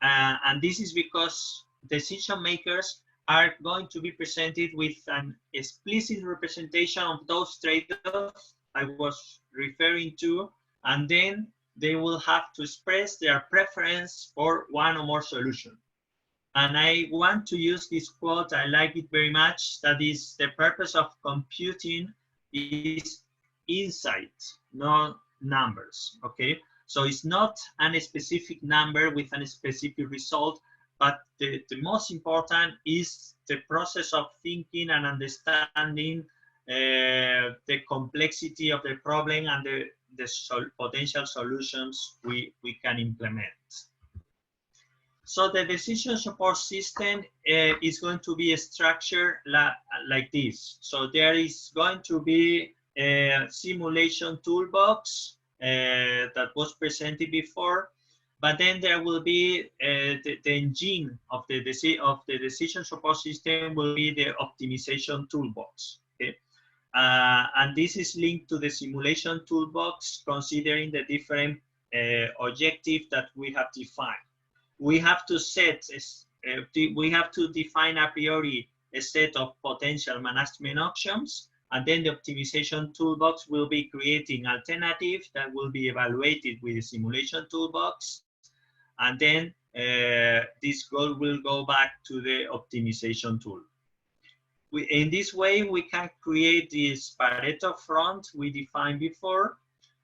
And this is because decision makers are going to be presented with an explicit representation of those trade-offs I was referring to, and then they will have to express their preference for one or more solutions. And I want to use this quote, I like it very much, that is, the purpose of computing is insight, not numbers, okay? So it's not a specific number with a specific result, but the most important is the process of thinking and understanding the complexity of the problem and the potential solutions we can implement. So the decision support system is going to be structured like this. So there is going to be a simulation toolbox that was presented before, but then there will be the engine of the decision support system will be the optimization toolbox. Okay? And this is linked to the simulation toolbox, considering the different objectives that we have defined. We have to define a priori a set of potential management options, and then the optimization toolbox will be creating alternatives that will be evaluated with the simulation toolbox, and then this goal will go back to the optimization tool. In this way, we can create this Pareto front we defined before,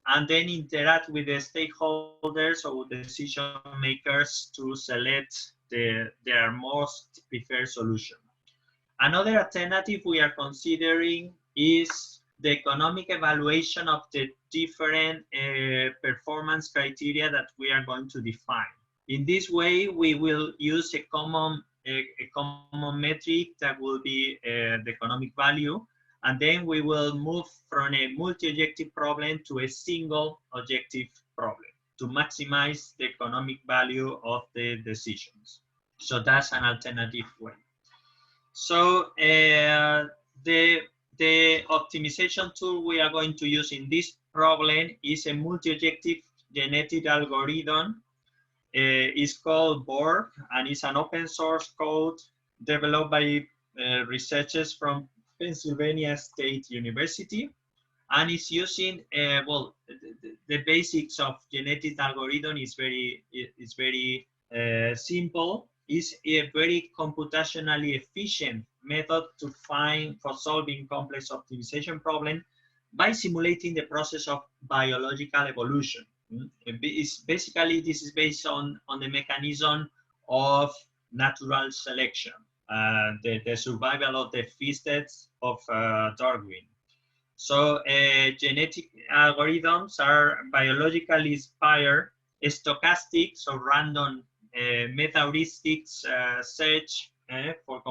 and then interact with the stakeholders or decision makers to select their most preferred solution. Another alternative we are considering is the economic evaluation of the different performance criteria that we are going to define. In this way, we will use a common metric that will be the economic value, and then we will move from a multi-objective problem to a single objective problem to maximize the economic value of the decisions. So that's an alternative way. So the optimization tool we are going to use in this problem is a multi-objective genetic algorithm. It's called BORG, and it's an open source code developed by researchers from Pennsylvania State University, and it's using the basics of genetic algorithm is very simple. It's a very computationally efficient method for solving complex optimization problem by simulating the process of biological evolution. Basically, this is based on the mechanism of natural selection, the survival of the fittest of Darwin. So genetic algorithms are biologically inspired, stochastic, so random meta-heuristics search for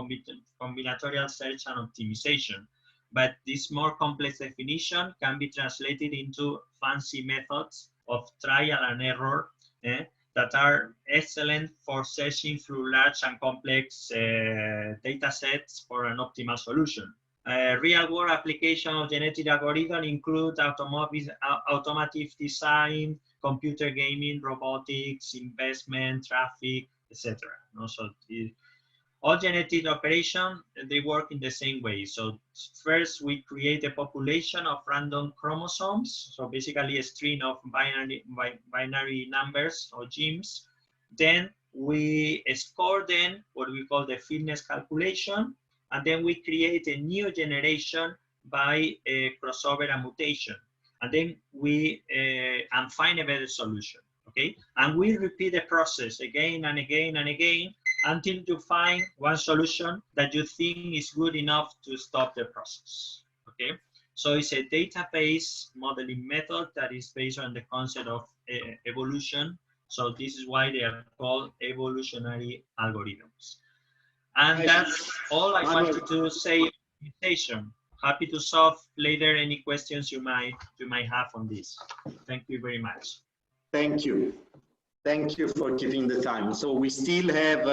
combinatorial search and optimization. But this more complex definition can be translated into fancy methods of trial and error that are excellent for searching through large and complex data sets for an optimal solution. Real-world application of genetic algorithm include automotive design, computer gaming, robotics, investment, traffic, etc. So all genetic operations, they work in the same way. So first we create a population of random chromosomes. So basically a string of binary numbers or genes. Then we score them, what we call the fitness calculation. And then we create a new generation by a crossover and mutation. And then we find a better solution, okay? And we repeat the process again and again and again until you find one solution that you think is good enough to stop the process. Okay, so it's a database modeling method that is based on the concept of evolution. So this is why they are called evolutionary algorithms. And that's all I wanted to say. Happy to solve later any questions you might have on this. Thank you very much.
Thank you. Thank you for giving the time. So we still have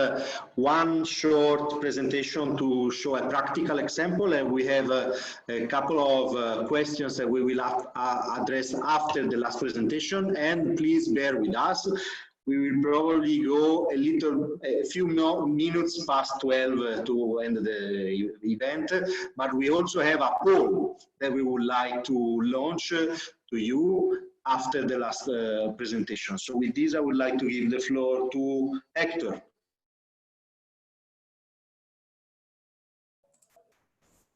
one short presentation to show a practical example, and we have a couple of questions that we will address after the last presentation. And please bear with us. We will probably go a few more minutes past 12 to end the event, but we also have a poll that we would like to launch to you after the last presentation. So with this, I would like to give the floor to Hector.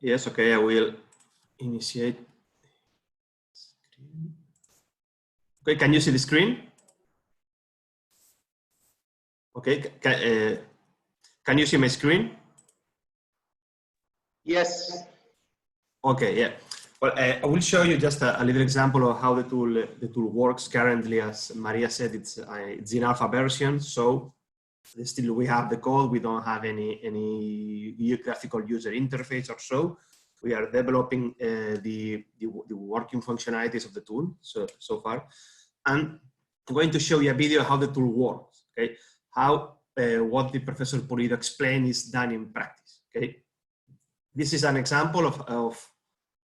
Yes, okay, I will initiate. Okay, can you see the screen? Okay, can you see my screen?
Yes.
Okay, yeah. Well, I will show you just a little example of how the tool works currently. As Maria said, it's in alpha version, so still we have the code. We don't have any graphical user interface or so. We are developing the working functionalities of the tool so far, and I'm going to show you a video how the tool works. Okay, how what the Professor Pulido explained is done in practice. Okay, this is an example of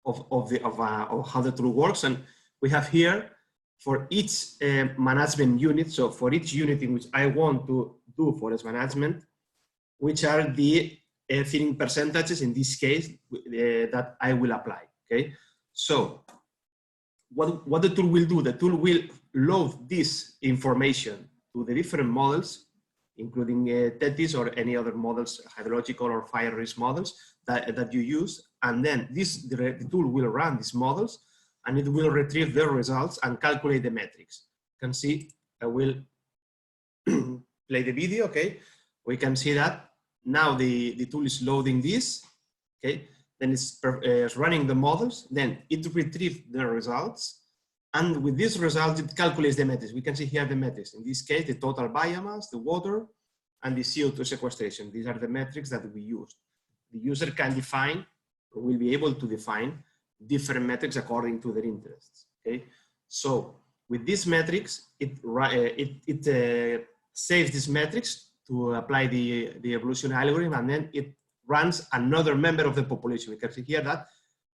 how the tool works, and we have here for each management unit. So for each unit in which I want to do forest management, which are the thinning percentages in this case that I will apply. Okay, so what the tool will do, the tool will load this information to the different models, including TETIS or any other models, hydrological or fire risk models that you use. And then the tool will run these models and it will retrieve the results and calculate the metrics. You can see, I will play the video, okay? We can see that now the tool is loading this, okay? Then it's running the models, then it retrieves the results. And with these results, it calculates the metrics. We can see here the metrics. In this case, the total biomass, the water, and the CO2 sequestration. These are the metrics that we use. The user can define, or will be able to define, different metrics according to their interests. Okay. So with these metrics, it saves these metrics to apply the evolution algorithm, and then it runs another member of the population. We can see here that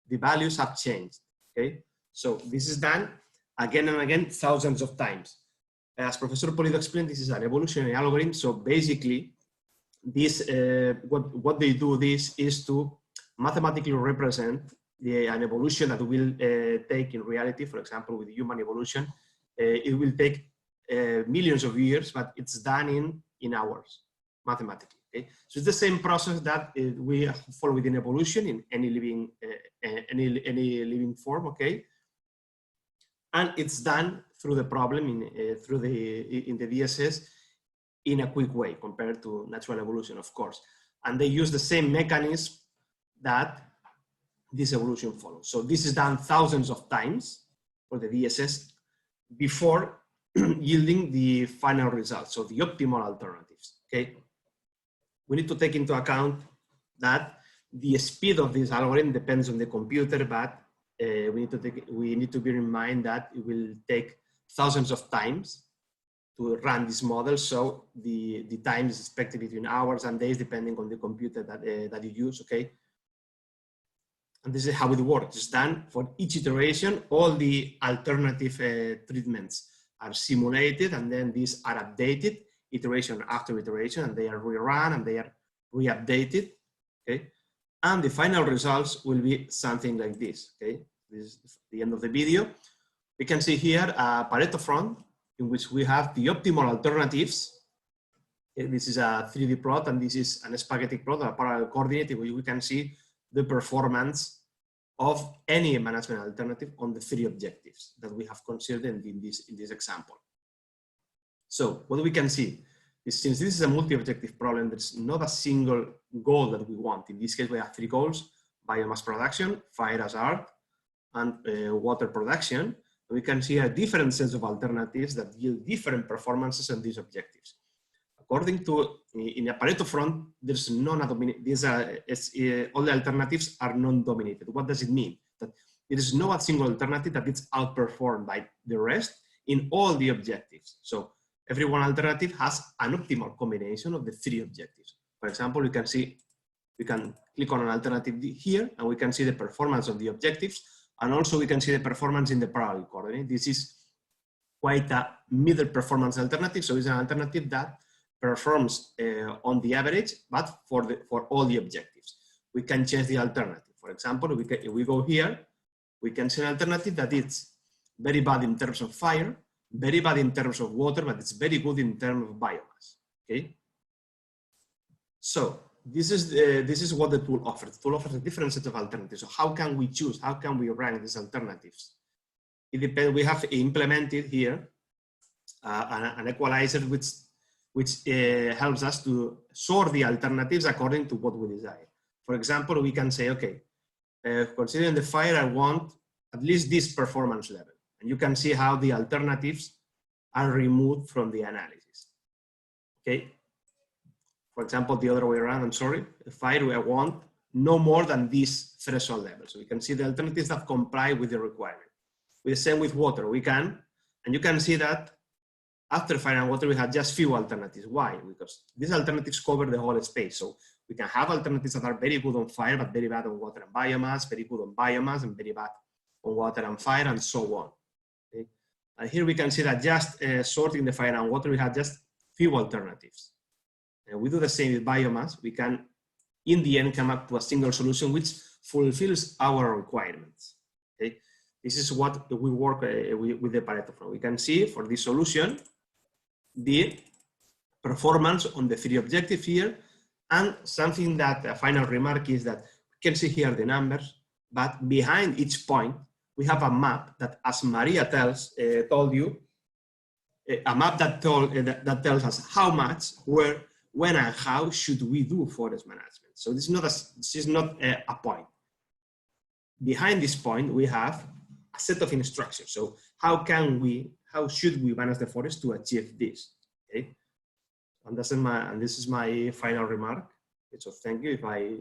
the values have changed. Okay. So this is done again and again, thousands of times. As Professor Pulido explained, this is an evolutionary algorithm. So basically, this what they do this is to mathematically represent an evolution that will take in reality. For example, with human evolution, it will take millions of years, but it's done in hours mathematically. Okay? So it's the same process that we follow within evolution in any living form. Okay. And it's done through the problem in the DSS in a quick way compared to natural evolution, of course. And they use the same mechanism that this evolution follows. So this is done thousands of times for the DSS before yielding the final results, so the optimal alternatives. Okay, we need to take into account that the speed of this algorithm depends on the computer, but we need to bear in mind that it will take thousands of times to run this model. So the time is expected between hours and days, depending on the computer that you use. Okay, and this is how it works. It's done for each iteration. All the alternative treatments are simulated, and then these are updated iteration after iteration, and they are rerun and they are re-updated. Okay. And the final results will be something like this. Okay, this is the end of the video. We can see here a Pareto front in which we have the optimal alternatives. Okay, this is a 3D plot, and this is an spaghetti plot, a parallel coordinate, where we can see the performance of any management alternative on the three objectives that we have considered in this example. So what we can see, Since this is a multi-objective problem, there's not a single goal that we want. In this case, we have 3 goals: biomass production, fire hazard, and water production. We can see a different sets of alternatives that yield different performances on these objectives. According to, in a Pareto front, there's all the alternatives are non-dominated. What does it mean? That there is no single alternative that is outperformed by the rest in all the objectives. So every one alternative has an optimal combination of the 3 objectives. For example, we can see, we can click on an alternative here, and we can see the performance of the objectives, and also we can see the performance in the parallel coordinate. This is quite a middle performance alternative, so it's an alternative that performs on the average, but for all the objectives. We can change the alternative. For example, if we go here, we can see an alternative that is very bad in terms of fire, very bad in terms of water, but it's very good in terms of biomass. Okay. So this is what the tool offers. The tool offers a different set of alternatives. So how can we choose? How can we rank these alternatives? It depends. We have implemented here an equalizer which helps us to sort the alternatives according to what we desire. For example, we can say, okay, considering the fire, I want at least this performance level. And you can see how the alternatives are removed from the analysis. Okay. For example, the other way around, I'm sorry, the fire, I want no more than this threshold level. So we can see the alternatives that comply with the requirement. With the same with water, we can, and you can see that after fire and water, we have just few alternatives. Why? Because these alternatives cover the whole space. So we can have alternatives that are very good on fire, but very bad on water and biomass, very good on biomass, and very bad on water and fire, and so on. Okay? And here we can see that just sorting the fire and water, we have just few alternatives. And we do the same with biomass. We can, in the end, come up to a single solution which fulfills our requirements. Okay? This is what we work with the Pareto from. We can see for this solution, the performance on the 3 objectives here, and something that a final remark is that we can see here the numbers, but behind each point, we have a map that, as Maria told you, a map that tells us how much, where, when, and how should we do forest management. So this is not a point. Behind this point, we have a set of instructions. So how should we manage the forest to achieve this? Okay, and this is my final remark. So thank you. If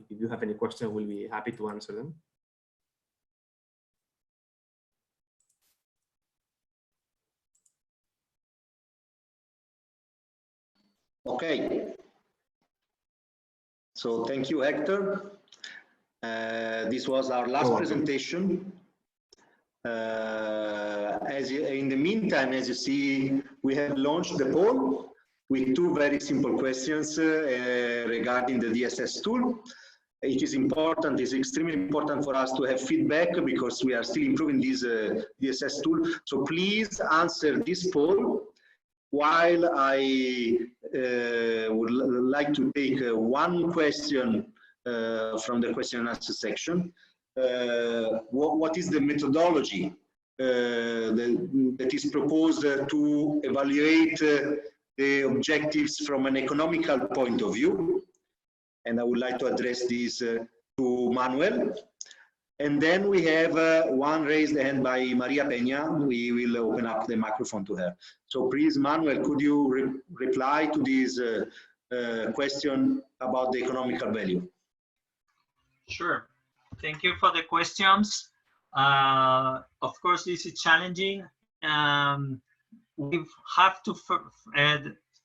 you have any questions, we'll be happy to answer them.
Okay. So thank you, Hector. This was our last presentation. In the meantime, as you see, we have launched the poll with 2 very simple questions regarding the DSS tool. It is important, it's extremely important for us to have feedback because we are still improving this DSS tool. So please answer this poll, while I would like to take 1 question from the question and answer section. What is the methodology that is proposed to evaluate the objectives from an economical point of view? And I would like to address this to Manuel. And then we have 1 raised hand by Maria Peña. We will open up the microphone to her. So please, Manuel, could you reply to this question about the economical value?
Sure. Thank you for the questions. Of course, this is challenging. We have to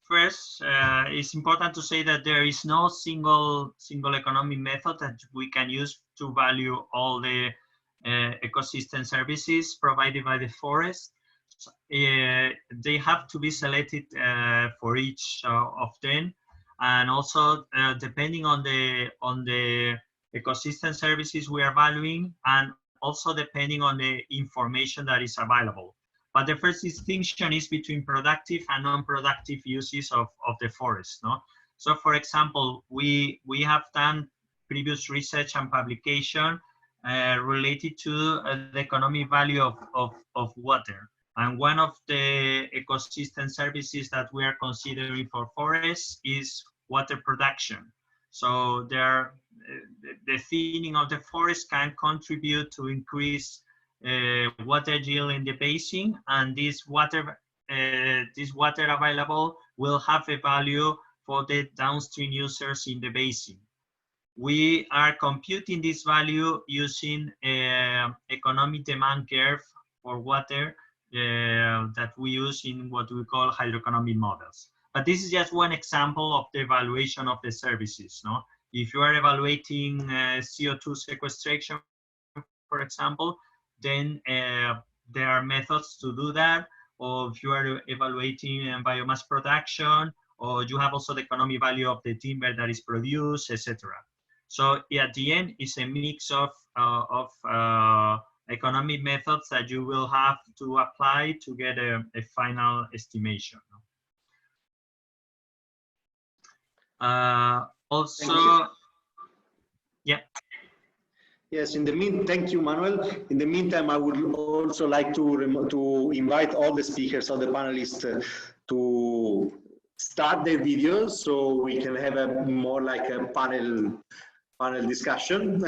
first. It's important to say that there is no single economic method that we can use to value all the ecosystem services provided by the forest. They have to be selected for each of them, and also depending on the ecosystem services we are valuing, and also depending on the information that is available. But the first distinction is between productive and non-productive uses of the forest. No? So for example, we have done previous research and publication related to the economic value of water. And one of the ecosystem services that we are considering for forests is water production. So the thinning of the forest can contribute to increase water yield in the basin, and this water available will have a value for the downstream users in the basin. We are computing this value using economic demand curve for water that we use in what we call hydroeconomic models. But this is just one example of the evaluation of the services. No? If you are evaluating CO2 sequestration, for example, then there are methods to do that. Or if you are evaluating biomass production, or you have also the economic value of the timber that is produced, etc. So at the end, it's a mix of economic methods that you will have to apply to get a final estimation. Also, yeah.
Yes, thank you, Manuel. In the meantime, I would also like to invite all the speakers, all the panelists to start their videos so we can have a more like a panel discussion.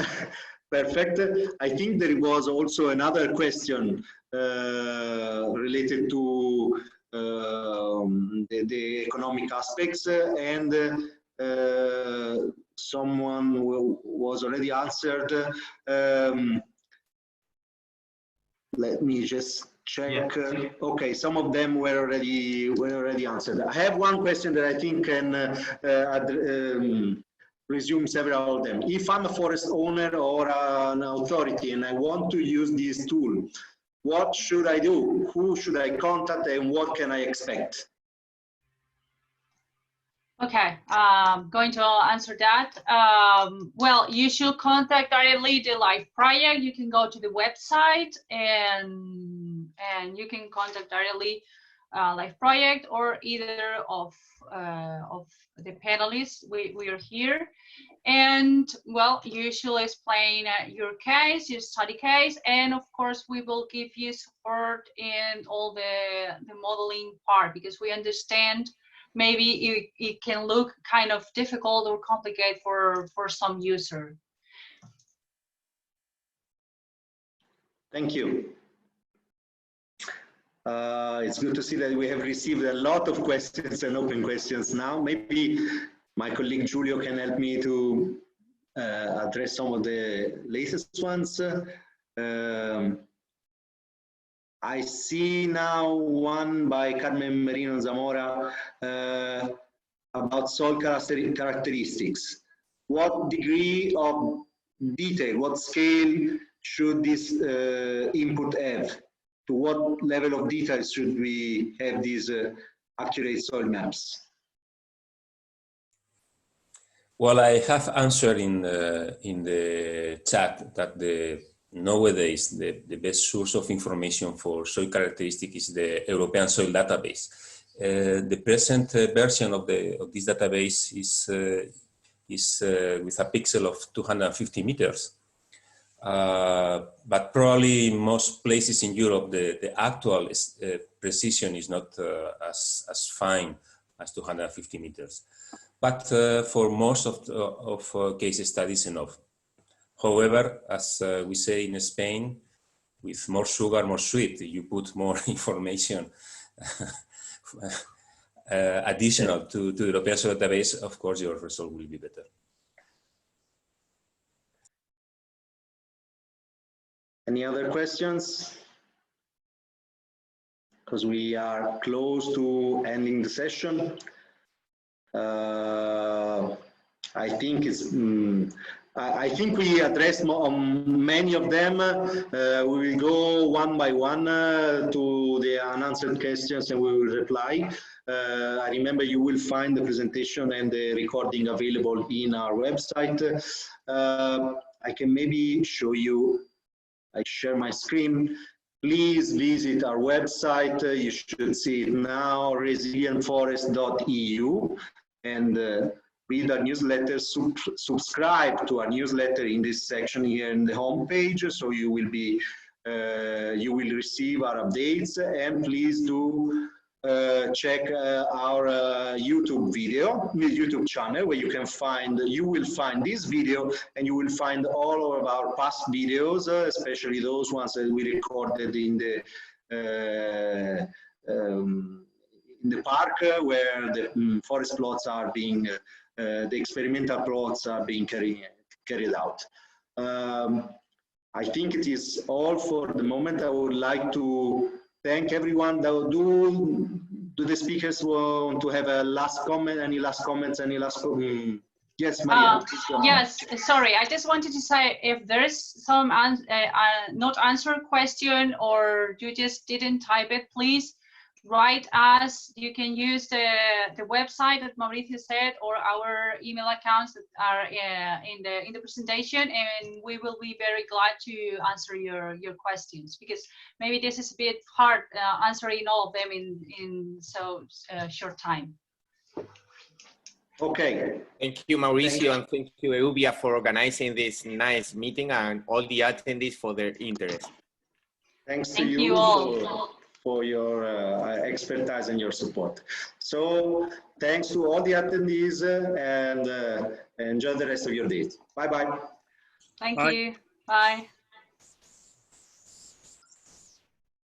Perfect. I think there was also another question related to the economic aspects, and someone was already answered. Let me just check. Yeah. Okay, some of them were already answered. I have one question that I think can resume several of them. If I'm a forest owner or an authority and I want to use this tool, what should I do? Who should I contact and what can I expect?
Okay, I'm going to answer that. Well, you should contact directly the LIFE project. You can go to the website and you can contact directly LIFE project or either of the panelists. We are here, and well, you should explain your case, your study case, and of course we will give you support in all the modeling part, because we understand maybe it can look kind of difficult or complicated for some user.
Thank you. It's good to see that we have received a lot of questions and open questions now. Maybe my colleague Giulio can help me to address some of the latest ones. I see now one by Carmen Merino Zamora about soil characteristics. What degree of detail, what scale should this input have? To what level of detail should we have these accurate soil maps?
Well, I have answered in the chat that nowadays the best source of information for soil characteristics is the European Soil Database. The present version of this database is with a pixel of 250 meters. But probably in most places in Europe, the actual precision is not as fine as 250 meters. But for most of case studies, enough. However, as we say in Spain, with more sugar, more sweet. You put more information additional to the European Soil Database, of course, your result will be better.
Any other questions? Because we are close to ending the session. I think it's. I think we addressed many of them. We will go one by one to the unanswered questions and we will reply. I remember you will find the presentation and the recording available in our website. I can maybe show you. I share my screen. Please visit our website. You should see it now, resilientforest.eu, and read our newsletter, subscribe to our newsletter in this section here in the home page, so you will be you will receive our updates, and please do check our YouTube channel, where you will find this video, and you will find all of our past videos, especially those ones that we recorded in the park, where the forest plots are being, the experimental plots are being carried out. I think it is all for the moment. I would like to thank everyone. Do the speakers want to have a last comment? Any last comments? Any last? Yes, Maria.
Yes, sorry. I just wanted to say, if there is some not answered question, or you just didn't type it, please write us. You can use the website that Maurizio said, or our email accounts that are in the presentation, and we will be very glad to answer your questions, because maybe this is a bit hard answering all of them in so short time.
Okay.
Thank you, Maurizio, and thank you, EUBIA, for organizing this nice meeting, and all the attendees for their interest.
Thanks to
Thank
you
all
for your expertise and your support. So thanks to all the attendees, and enjoy the rest of your day. Bye-bye.
Thank you. Bye.